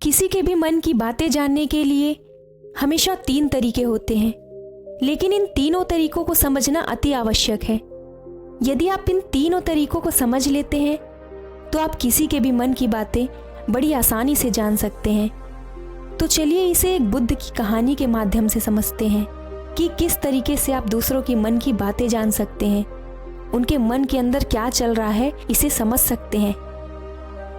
किसी के भी मन की बातें जानने के लिए हमेशा 3 तरीके होते हैं, लेकिन इन तीनों तरीकों को समझना अति आवश्यक है। यदि आप इन तीनों तरीकों को समझ लेते हैं तो आप किसी के भी मन की बातें बड़ी आसानी से जान सकते हैं। तो चलिए इसे एक बुद्ध की कहानी के माध्यम से समझते हैं कि किस तरीके से आप दूसरों के मन की बातें जान सकते हैं, उनके मन के अंदर क्या चल रहा है इसे समझ सकते हैं।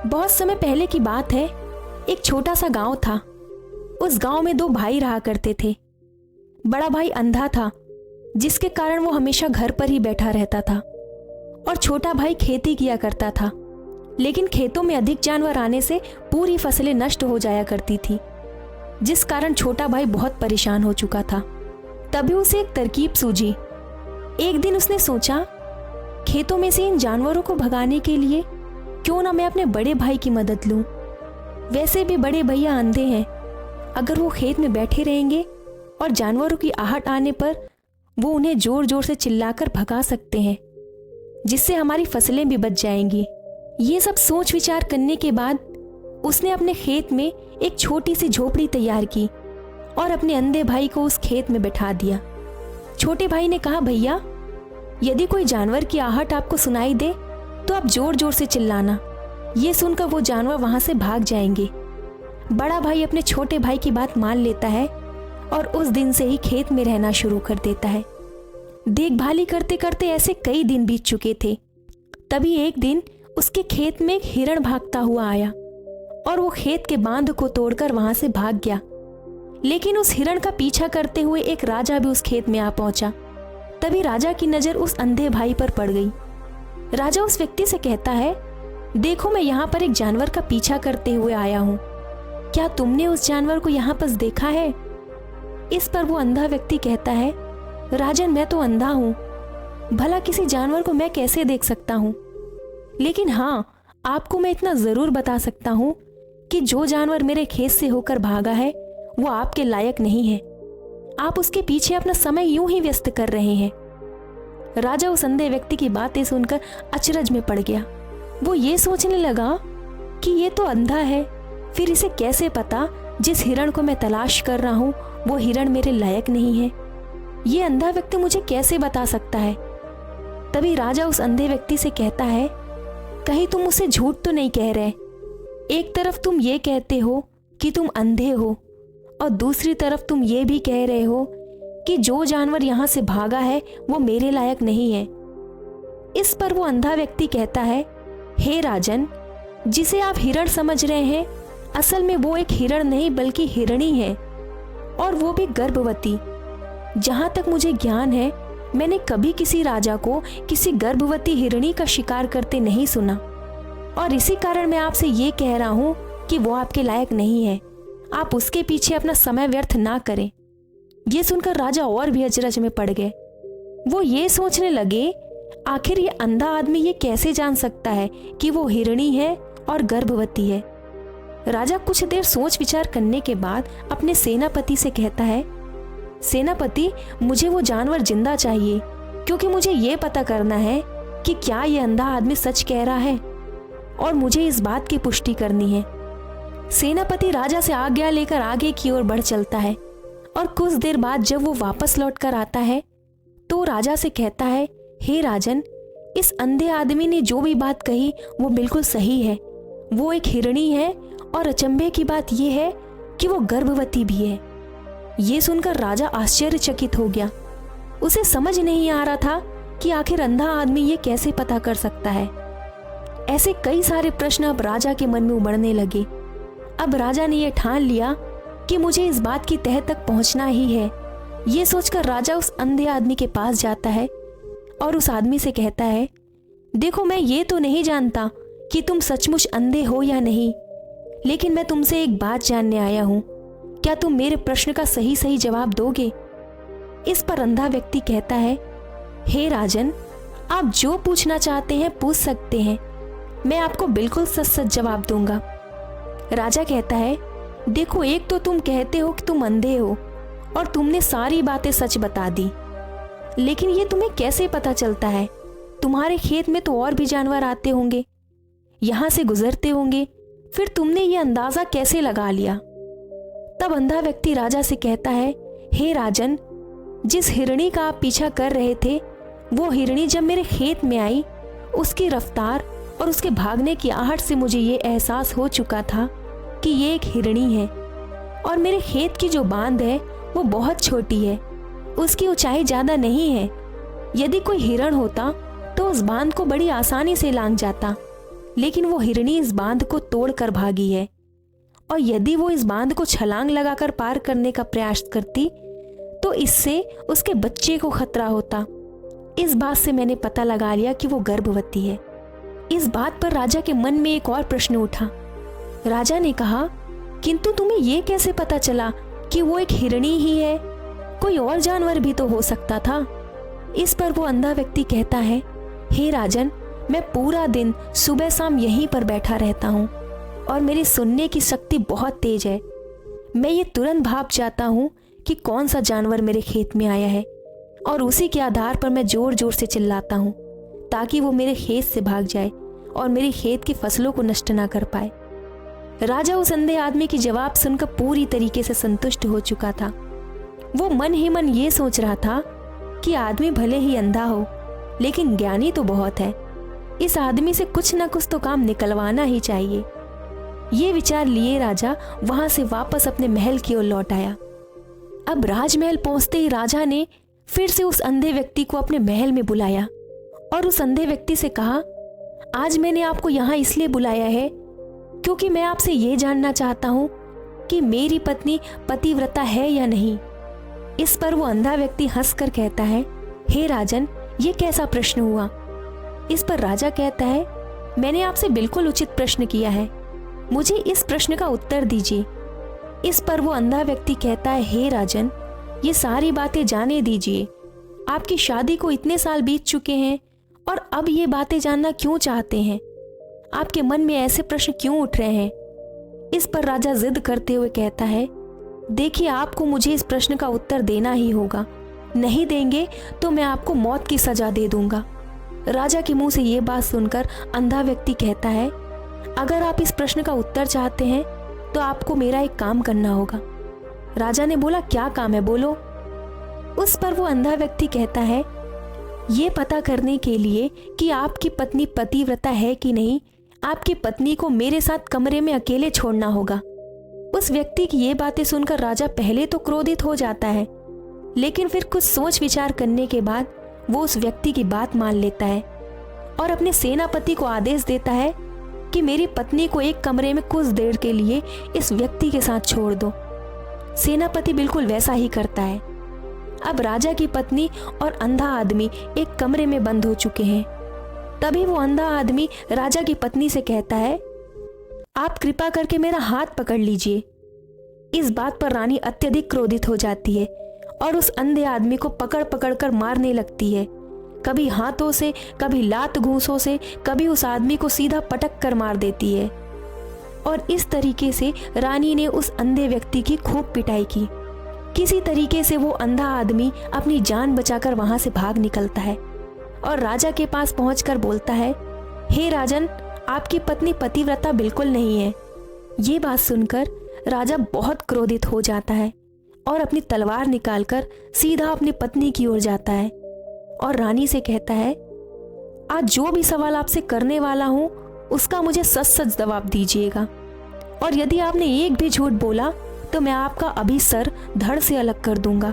बहुत समय पहले की बात है, एक छोटा सा गांव था। उस गांव में 2 भाई रहा करते थे। बड़ा भाई अंधा था, जिसके कारण वो हमेशा घर पर ही बैठा रहता था, और छोटा भाई खेती किया करता था, लेकिन खेतों में अधिक जानवर आने से पूरी फसलें नष्ट हो जाया करती थी, जिस कारण छोटा भाई बहुत परेशान हो चुका था। तभी उसे एक तरकीब सूझी। एक दिन उसने सोचा, खेतों में से इन जानवरों को भगाने के लिए क्यों ना मैं अपने बड़े भाई की मदद लूं। वैसे भी बड़े भैया अंधे हैं, अगर वो खेत में बैठे रहेंगे और जानवरों की आहट आने पर वो उन्हें जोर जोर से चिल्लाकर भगा सकते हैं, जिससे हमारी फसलें भी बच जाएंगी। ये सब सोच विचार करने के बाद उसने अपने खेत में एक छोटी सी झोपड़ी तैयार की और अपने अंधे भाई को उस खेत में बैठा दिया। छोटे भाई ने कहा, भैया यदि कोई जानवर की आहट आपको सुनाई दे तो आप जोर जोर से चिल्लाना, ये सुनकर वो जानवर वहां से भाग जाएंगे। बड़ा भाई अपने छोटे भाई की बात मान लेता है और उस दिन से ही खेत में रहना शुरू कर देता है। देखभाली करते करते ऐसे कई दिन बीत चुके थे। तभी एक दिन उसके खेत में एक हिरण भागता हुआ आया और वो खेत के बांध को तोड़कर वहां से भाग गया। लेकिन उस हिरण का पीछा करते हुए एक राजा भी उस खेत में आ पहुंचा। तभी राजा की नजर उस अंधे भाई पर पड़ गई। राजा उस व्यक्ति से कहता है, देखो मैं यहाँ पर एक जानवर का पीछा करते हुए आया हूँ, क्या तुमने उस जानवर को यहाँ पर देखा है? इस पर वो अंधा व्यक्ति कहता है, राजन मैं तो अंधा हूँ, भला किसी जानवर को मैं कैसे देख सकता हूँ। लेकिन हाँ, आपको मैं इतना जरूर बता सकता हूँ कि जो जानवर मेरे खेत से होकर भागा है वो आपके लायक नहीं है। आप उसके पीछे अपना समय यूं ही व्यस्त कर रहे हैं। राजा उस अंधे व्यक्ति की बातें सुनकर अचरज में पड़ गया। वो ये सोचने लगा कि ये तो अंधा है, फिर इसे कैसे पता जिस हिरण को मैं तलाश कर रहा हूँ वो हिरण मेरे लायक नहीं है। ये अंधा व्यक्ति मुझे कैसे बता सकता है। तभी राजा उस अंधे व्यक्ति से कहता है, कहीं तुम उसे झूठ तो नहीं कह रहे। एक तरफ तुम ये कहते हो कि तुम अंधे हो और दूसरी तरफ तुम ये भी कह रहे हो कि जो जानवर यहाँ से भागा है वो मेरे लायक नहीं है। इस पर वो अंधा व्यक्ति कहता है, हे राजन, जिसे आप हिरण समझ रहे हैं असल में वो एक हिरण नहीं बल्कि हिरणी है, और वो भी गर्भवती। जहाँ तक मुझे ज्ञान है मैंने कभी किसी राजा को किसी गर्भवती हिरणी का शिकार करते नहीं सुना, और इसी कारण मैं आपसे ये कह रहा हूँ कि वो आपके लायक नहीं है। आप उसके पीछे अपना समय व्यर्थ ना करें। ये सुनकर राजा और भी अचरज में पड़ गए। वो ये सोचने लगे, आखिर ये अंधा आदमी ये कैसे जान सकता है कि वो हिरणी है और गर्भवती है। राजा कुछ देर सोच विचार करने के बाद अपने सेनापति से कहता है, सेनापति मुझे वो जानवर जिंदा चाहिए, क्योंकि मुझे ये पता करना है कि क्या ये अंधा आदमी सच कह रहा है, और मुझे इस बात की पुष्टि करनी है। सेनापति राजा से आज्ञा लेकर आगे की ओर बढ़ चलता है, और कुछ देर बाद जब वो वापस लौट कर आता है तो राजा से कहता है, हे राजन, इस अंधे आदमी ने जो भी बात कही वो बिल्कुल सही है। वो एक हिरणी है, और अचंभे की बात यह है कि वो गर्भवती भी है। ये सुनकर राजा आश्चर्यचकित हो गया। उसे समझ नहीं आ रहा था कि आखिर अंधा आदमी ये कैसे पता कर सकता है। ऐसे कई सारे प्रश्न अब राजा के मन में उमड़ने लगे। अब राजा ने यह ठान लिया कि मुझे इस बात की तह तक पहुंचना ही है। ये सोचकर राजा उस अंधे आदमी के पास जाता है और उस आदमी से कहता है, देखो मैं ये तो नहीं जानता कि तुम सचमुच अंधे हो या नहीं, लेकिन मैं तुमसे एक बात जानने आया हूँ। क्या तुम मेरे प्रश्न का सही सही जवाब दोगे? इस पर अंधा व्यक्ति कहता है, हे राजन, आप जो पूछना चाहते हैं पूछ सकते हैं, मैं आपको बिल्कुल सच सच जवाब दूंगा। राजा कहता है, देखो एक तो तुम कहते हो कि तुम अंधे हो और तुमने सारी बातें सच बता दी, लेकिन ये तुम्हें कैसे पता चलता है? तुम्हारे खेत में तो और भी जानवर आते होंगे, यहाँ से गुजरते होंगे, फिर तुमने ये अंदाजा कैसे लगा लिया? तब अंधा व्यक्ति राजा से कहता है, हे राजन, जिस हिरणी का आप पीछा कर रहे थे, वो हिरणी जब मेरे खेत में आई, उसकी रफ्तार और उसके भागने की आहट से मुझे ये एहसास हो चुका था कि ये एक हिरणी है। और मेरे खेत की जो बांध है वो बहुत छोटी है, उसकी ऊंचाई ज़्यादा नहीं है। यदि कोई हिरण होता तो उस बांध को बड़ी आसानी से लांघ जाता, लेकिन वो हिरणी इस बांध को तोड़कर भागी है। और यदि वो इस बांध को छलांग लगाकर पार करने का प्रयास करती तो इससे उसके बच्चे को खतरा होता। इस बात से मैंने पता लगा लिया कि वो गर्भवती है। इस बात पर राजा के मन में एक और प्रश्न उठा। राजा ने कहा, किंतु तुम्हें ये कैसे पता चला कि वो एक हिरणी ही है? कोई और जानवर भी तो हो सकता था। इस पर वो अंधा व्यक्ति कहता है, हे राजन, मैं पूरा दिन सुबह शाम यहीं पर बैठा रहता हूँ और मेरी सुनने की शक्ति बहुत तेज है। मैं ये तुरंत भाप जाता हूँ कि कौन सा जानवर मेरे खेत में आया है, और उसी के आधार पर मैं जोर जोर से चिल्लाता हूँ ताकि वो मेरे खेत से भाग जाए और मेरे खेत की फसलों को नष्ट ना कर पाए। राजा उस अंधे आदमी की जवाब सुनकर पूरी तरीके से संतुष्ट हो चुका था। वो मन ही मन ये सोच रहा था कि आदमी भले ही अंधा हो, लेकिन ज्ञानी तो बहुत है। इस आदमी से कुछ ना कुछ तो काम निकलवाना ही चाहिए। ये विचार लिए राजा वहां से वापस अपने महल की ओर लौट आया। अब राजमहल पहुंचते ही राजा ने फिर से उस अंधे व्यक्ति को अपने महल में बुलाया और उस अंधे व्यक्ति से कहा, आज मैंने आपको यहाँ इसलिए बुलाया है क्योंकि मैं आपसे ये जानना चाहता हूँ कि मेरी पत्नी पतिव्रता है या नहीं। इस पर वो अंधा व्यक्ति हंसकर कहता है, हे राजन, ये कैसा प्रश्न हुआ? इस पर राजा कहता है, मैंने आपसे बिल्कुल उचित प्रश्न किया है, मुझे इस प्रश्न का उत्तर दीजिए। इस पर वो अंधा व्यक्ति कहता है, हे राजन, ये सारी बातें जाने दीजिए। आपकी शादी को इतने साल बीत चुके हैं और अब ये बातें जानना क्यों चाहते हैं? आपके मन में ऐसे प्रश्न क्यों उठ रहे हैं? इस पर राजा जिद करते हुए कहता है, देखिए, आपको मुझे इस प्रश्न का उत्तर देना ही होगा, नहीं देंगे तो मैं आपको मौत की सजा दे दूंगा। राजा के मुंह से ये बात सुनकर अंधा व्यक्ति कहता है, अगर आप इस प्रश्न का उत्तर चाहते हैं तो आपको मेरा एक काम करना होगा। राजा ने बोला, क्या काम है, बोलो। उस पर वो अंधा व्यक्ति कहता है, ये पता करने के लिए कि आपकी पत्नी पतिव्रता है कि नहीं, आपकी पत्नी को मेरे साथ कमरे में अकेले छोड़ना होगा। उस व्यक्ति की ये बातें सुनकर राजा पहले तो क्रोधित हो जाता है, लेकिन फिर कुछ सोच विचार करने के बाद वो उस व्यक्ति की बात मान लेता है और अपने सेनापति को आदेश देता है कि मेरी पत्नी को एक कमरे में कुछ देर के लिए इस व्यक्ति के साथ छोड़ दो। सेनापति बिल्कुल वैसा ही करता है। अब राजा की पत्नी और अंधा आदमी एक कमरे में बंद हो चुके हैं। तभी वो अंधा आदमी राजा की पत्नी से कहता है, आप कृपा करके मेरा हाथ पकड़ लीजिए। इस बात पर रानी अत्यधिक क्रोधित हो जाती है और उस अंधे आदमी को पकड़ पकड़ कर मारने लगती है, कभी हाथों से, कभी लात घूंसों से, कभी उस आदमी को सीधा पटक कर मार देती है। और इस तरीके से रानी ने उस अंधे व्यक्ति की खूब पिटाई की। किसी तरीके से वो अंधा आदमी अपनी जान बचाकर वहां से भाग निकलता है और राजा के पास पहुंचकर बोलता है, हे राजन, आपकी पत्नी पतिव्रता बिल्कुल नहीं है। ये बात सुनकर राजा बहुत क्रोधित हो जाता है और अपनी तलवार निकालकर सीधा अपनी पत्नी की ओर जाता है और रानी से कहता है, आज जो भी सवाल आपसे करने वाला हूं उसका मुझे सच सच जवाब दीजिएगा, और यदि आपने एक भी झूठ बोला तो मैं आपका अभी सर धड़ से अलग कर दूंगा।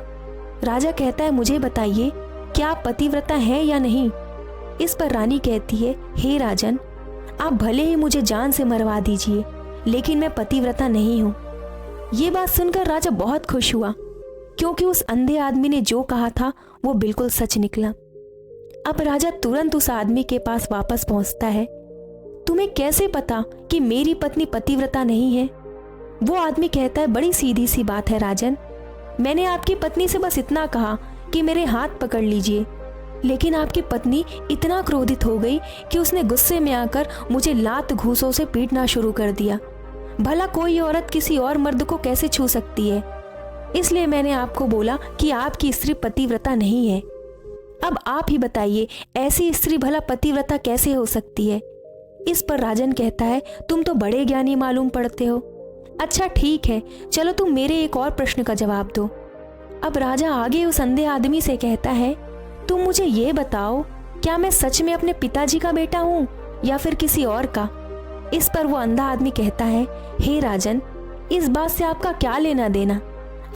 राजा कहता है, मुझे बताइए, क्या आप पतिव्रता हैं या नहीं? इस पर रानी कहती है, हे राजन, आप भले ही मुझे जान से मरवा दीजिए, लेकिन मैं पतिव्रता नहीं हूँ। ये बात सुनकर राजा बहुत खुश हुआ, क्योंकि उस अंधे आदमी ने जो कहा था वो बिल्कुल सच निकला। अब राजा तुरंत उस आदमी के पास वापस पहुंचता है। तुम्हें कैसे पता कि मेरी पत्नी पतिव्रता नहीं है? वो आदमी कहता है, बड़ी सीधी सी बात है राजन, मैंने आपकी पत्नी से बस इतना कहा कि मेरे हाथ पकड़ लीजिए, लेकिन आपकी पत्नी इतना क्रोधित हो गई कि उसने गुस्से में आकर मुझे लात घूंसों से पीटना शुरू कर दिया। भला कोई औरत किसी और मर्द को कैसे छू सकती है? इसलिए मैंने आपको बोला कि आपकी स्त्री पतिव्रता नहीं है। अब आप ही बताइए, ऐसी स्त्री भला पतिव्रता कैसे हो सकती है? इस पर राजन कहता है, तुम तो बड़े ज्ञानी मालूम पड़ते हो। अच्छा ठीक है, चलो तुम मेरे एक और प्रश्न का जवाब दो। अब राजा आगे उस अंधे आदमी से कहता है, तुम मुझे ये बताओ, क्या मैं सच में अपने पिताजी का बेटा हूँ या फिर किसी और का? इस पर वो अंधा आदमी कहता है, हे राजन, इस बात से आपका क्या लेना देना?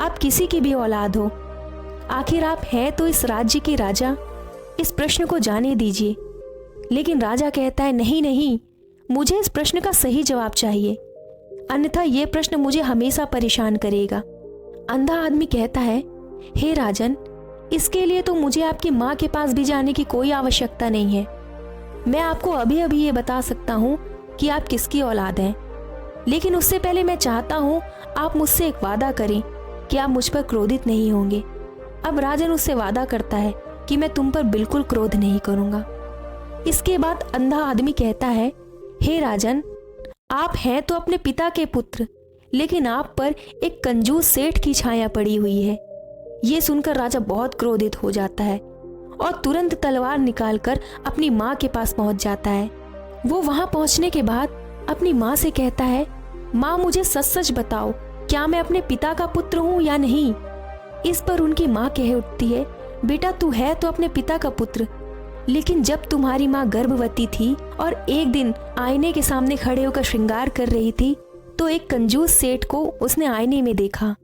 आप किसी की भी औलाद हो, आखिर आप हैं तो इस राज्य के राजा। इस प्रश्न को जाने दीजिए। लेकिन राजा कहता है, नहीं नहीं, मुझे इस प्रश्न का सही जवाब चाहिए, अन्यथा ये प्रश्न मुझे हमेशा परेशान करेगा। अंधा आदमी कहता है, हे राजन, इसके लिए तो मुझे आपकी माँ के पास भी जाने की कोई आवश्यकता नहीं है। मैं आपको अभी अभी ये बता सकता हूँ कि आप किसकी औलाद हैं। लेकिन उससे पहले मैं चाहता हूँ आप मुझसे एक वादा करें कि आप मुझ पर क्रोधित नहीं होंगे। अब राजन उससे वादा करता है कि मैं तुम पर बिल्कुल क्रोध नहीं करूँगा। इसके बाद अंधा आदमी कहता है, हे राजन, आप हैं तो अपने पिता के पुत्र, लेकिन आप पर एक कंजूस सेठ की छाया पड़ी हुई है। ये सुनकर राजा बहुत क्रोधित हो जाता है और तुरंत तलवार निकालकर अपनी माँ के पास पहुंच जाता है। वो वहां पहुंचने के बाद अपनी माँ से कहता है, माँ मुझे सच सच बताओ, क्या मैं अपने पिता का पुत्र हूँ या नहीं? इस पर उनकी माँ कह उठती है, बेटा तू है तो अपने पिता का पुत्र, लेकिन जब तुम्हारी माँ गर्भवती थी और एक दिन आईने के सामने खड़े होकर श्रृंगार कर रही थी तो एक कंजूस सेठ को उसने आईने में देखा।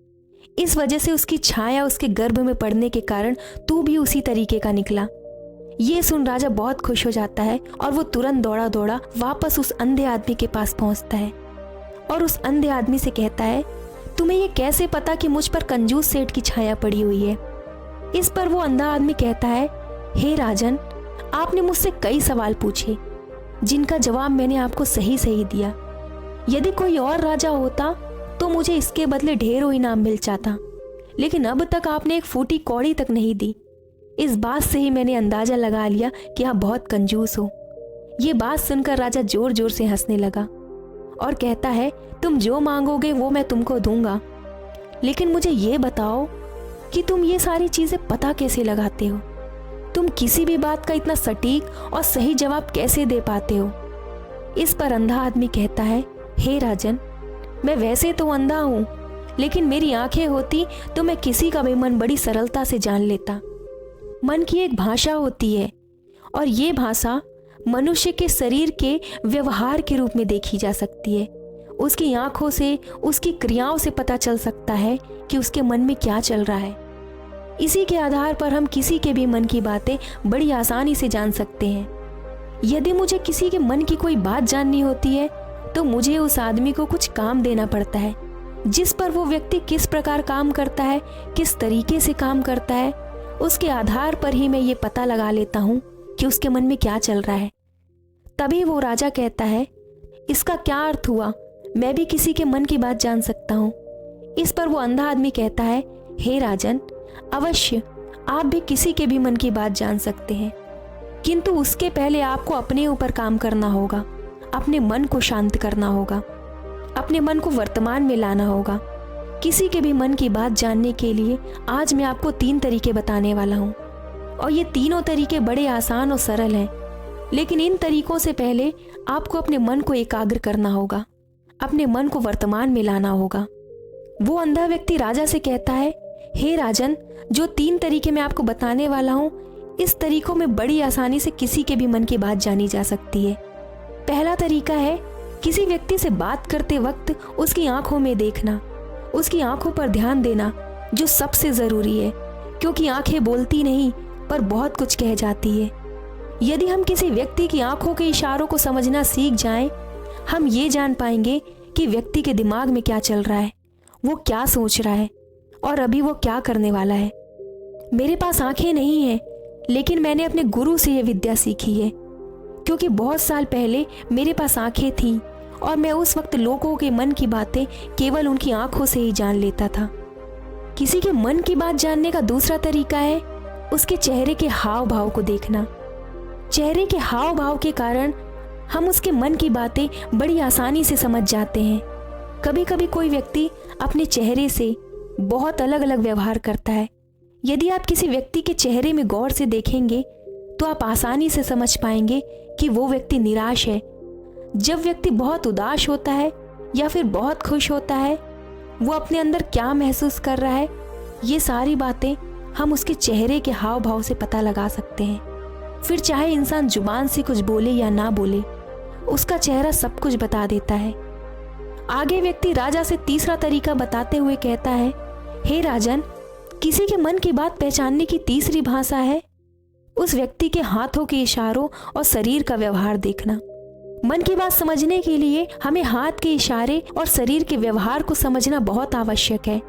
इस वजह से उसकी छाया उसके गर्भ में पड़ने के कारण तू भी उसी तरीके का निकला। ये सुन राजा बहुत खुश हो जाता है और वो तुरंत दौड़ा दौड़ा वापस उस अंधे आदमी के पास पहुंचता है और उस अंधे आदमी से कहता है, तुम्हें ये कैसे पता कि मुझ पर कंजूस सेठ की छाया पड़ी हुई है? इस पर वो अंधा आदमी कहता है, हे राजन, आपने मुझसे कई सवाल पूछे जिनका जवाब मैंने आपको सही सही दिया। यदि कोई और राजा होता तो मुझे इसके बदले ढेरों इनाम मिल जाता, लेकिन अब तक आपने एक फूटी कौड़ी तक नहीं दी। इस बात से ही मैंने अंदाजा लगा लिया कि आप बहुत कंजूस हो। ये बात सुनकर राजा जोर जोर से हंसने लगा और कहता है, तुम जो मांगोगे वो मैं तुमको दूंगा, लेकिन मुझे ये बताओ कि तुम ये सारी चीजें पता कैसे लगाते हो? तुम किसी भी बात का इतना सटीक और सही जवाब कैसे दे पाते हो? इस पर अंधा आदमी कहता है, हे राजन, मैं वैसे तो अंधा हूँ, लेकिन मेरी आंखें होती तो मैं किसी का भी मन बड़ी सरलता से जान लेता। मन की एक भाषा होती है और ये भाषा मनुष्य के शरीर के व्यवहार के रूप में देखी जा सकती है। उसकी आंखों से, उसकी क्रियाओं से पता चल सकता है कि उसके मन में क्या चल रहा है। इसी के आधार पर हम किसी के भी मन की बातें बड़ी आसानी से जान सकते हैं। यदि मुझे किसी के मन की कोई बात जाननी होती है तो मुझे उस आदमी को कुछ काम देना पड़ता है, जिस पर वो व्यक्ति किस प्रकार काम करता है, किस तरीके से काम करता है, उसके आधार पर ही मैं ये पता लगा लेता हूँ कि उसके मन में क्या चल रहा है। तभी वो राजा कहता है, इसका क्या अर्थ हुआ? मैं भी किसी के मन की बात जान सकता हूँ। इस पर वो अंधा आदमी कहता है, हे राजन, अवश्य आप भी किसी के भी मन की बात जान सकते हैं, किंतु उसके पहले आपको अपने ऊपर काम करना होगा, अपने मन को शांत करना होगा, अपने मन को वर्तमान में लाना होगा। किसी के भी मन की बात जानने के लिए आज मैं आपको 3 तरीके बताने वाला हूँ और ये तीनों तरीके बड़े आसान और सरल हैं, लेकिन इन तरीकों से पहले आपको अपने मन को एकाग्र करना होगा, अपने मन को वर्तमान में लाना होगा। वो अंधा व्यक्ति राजा से कहता है, हे राजन, जो 3 तरीके मैं आपको बताने वाला हूँ, इस तरीकों में बड़ी आसानी से किसी के भी मन की बात जानी जा सकती है। पहला तरीका है किसी व्यक्ति से बात करते वक्त उसकी आंखों में देखना, उसकी आंखों पर ध्यान देना, जो सबसे जरूरी है, क्योंकि आंखें बोलती नहीं पर बहुत कुछ कह जाती है। यदि हम किसी व्यक्ति की आंखों के इशारों को समझना सीख जाएं, हम ये जान पाएंगे कि व्यक्ति के दिमाग में क्या चल रहा है, वो क्या सोच रहा है और अभी वो क्या करने वाला है। मेरे पास आंखें नहीं हैं, लेकिन मैंने अपने गुरु से ये विद्या सीखी है, क्योंकि बहुत साल पहले मेरे पास आंखें थीं और मैं उस वक्त लोगों के मन की बातें केवल उनकी आंखों से ही जान लेता था। किसी के मन की बात जानने का दूसरा तरीका है उसके चेहरे के हाव भाव को देखना। चेहरे के हाव भाव के कारण हम उसके मन की बातें बड़ी आसानी से समझ जाते हैं। कभी कभी कोई व्यक्ति अपने चेहरे से बहुत अलग अलग व्यवहार करता है। यदि आप किसी व्यक्ति के चेहरे में गौर से देखेंगे तो आप आसानी से समझ पाएंगे कि वो व्यक्ति निराश है, जब व्यक्ति बहुत उदास होता है या फिर बहुत खुश होता है, वो अपने अंदर क्या महसूस कर रहा है, ये सारी बातें हम उसके चेहरे के हाव भाव से पता लगा सकते हैं। फिर चाहे इंसान जुबान से कुछ बोले या ना बोले, उसका चेहरा सब कुछ बता देता है। आगे व्यक्ति राजा से तीसरा तरीका बताते हुए कहता है, हे राजन, किसी के मन की बात पहचानने की तीसरी भाषा है उस व्यक्ति के हाथों के इशारों और शरीर का व्यवहार देखना। मन की बात समझने के लिए हमें हाथ के इशारे और शरीर के व्यवहार को समझना बहुत आवश्यक है।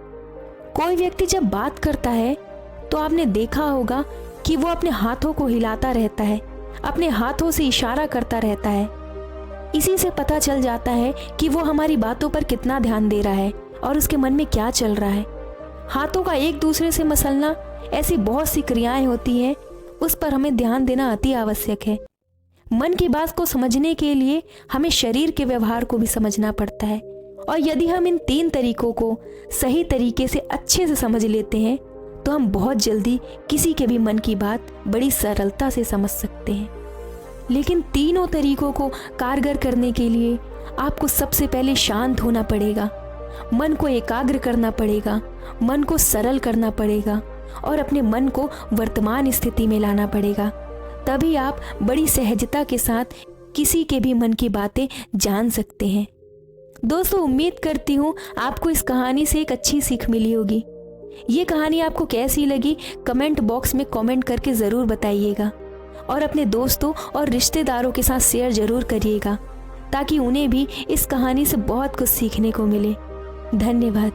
कोई व्यक्ति जब बात करता है तो आपने देखा होगा कि वो अपने हाथों को हिलाता रहता है, अपने हाथों से इशारा करता रहता है। इसी से पता चल जाता है कि वो हमारी बातों पर कितना ध्यान दे रहा है और उसके मन में क्या चल रहा है। हाथों का एक दूसरे से मसलना, ऐसी बहुत सी क्रियाएं होती हैं, उस पर हमें ध्यान देना अति आवश्यक है। मन की बात को समझने के लिए हमें शरीर के व्यवहार को भी समझना पड़ता है, और यदि हम इन 3 तरीकों को सही तरीके से अच्छे से समझ लेते हैं तो हम बहुत जल्दी किसी के भी मन की बात बड़ी सरलता से समझ सकते हैं। लेकिन तीनों तरीकों को कारगर करने के लिए आपको सबसे पहले शांत होना पड़ेगा, मन को एकाग्र करना पड़ेगा, मन को सरल करना पड़ेगा और अपने मन को वर्तमान स्थिति में लाना पड़ेगा। तभी आप बड़ी सहजता के साथ किसी के भी मन की बातें जान सकते हैं। दोस्तों, उम्मीद करती हूँ आपको इस कहानी से एक अच्छी सीख मिली होगी। ये कहानी आपको कैसी लगी कमेंट बॉक्स में कमेंट करके ज़रूर बताइएगा, और अपने दोस्तों और रिश्तेदारों के साथ शेयर ज़रूर करिएगा ताकि उन्हें भी इस कहानी से बहुत कुछ सीखने को मिले। धन्यवाद।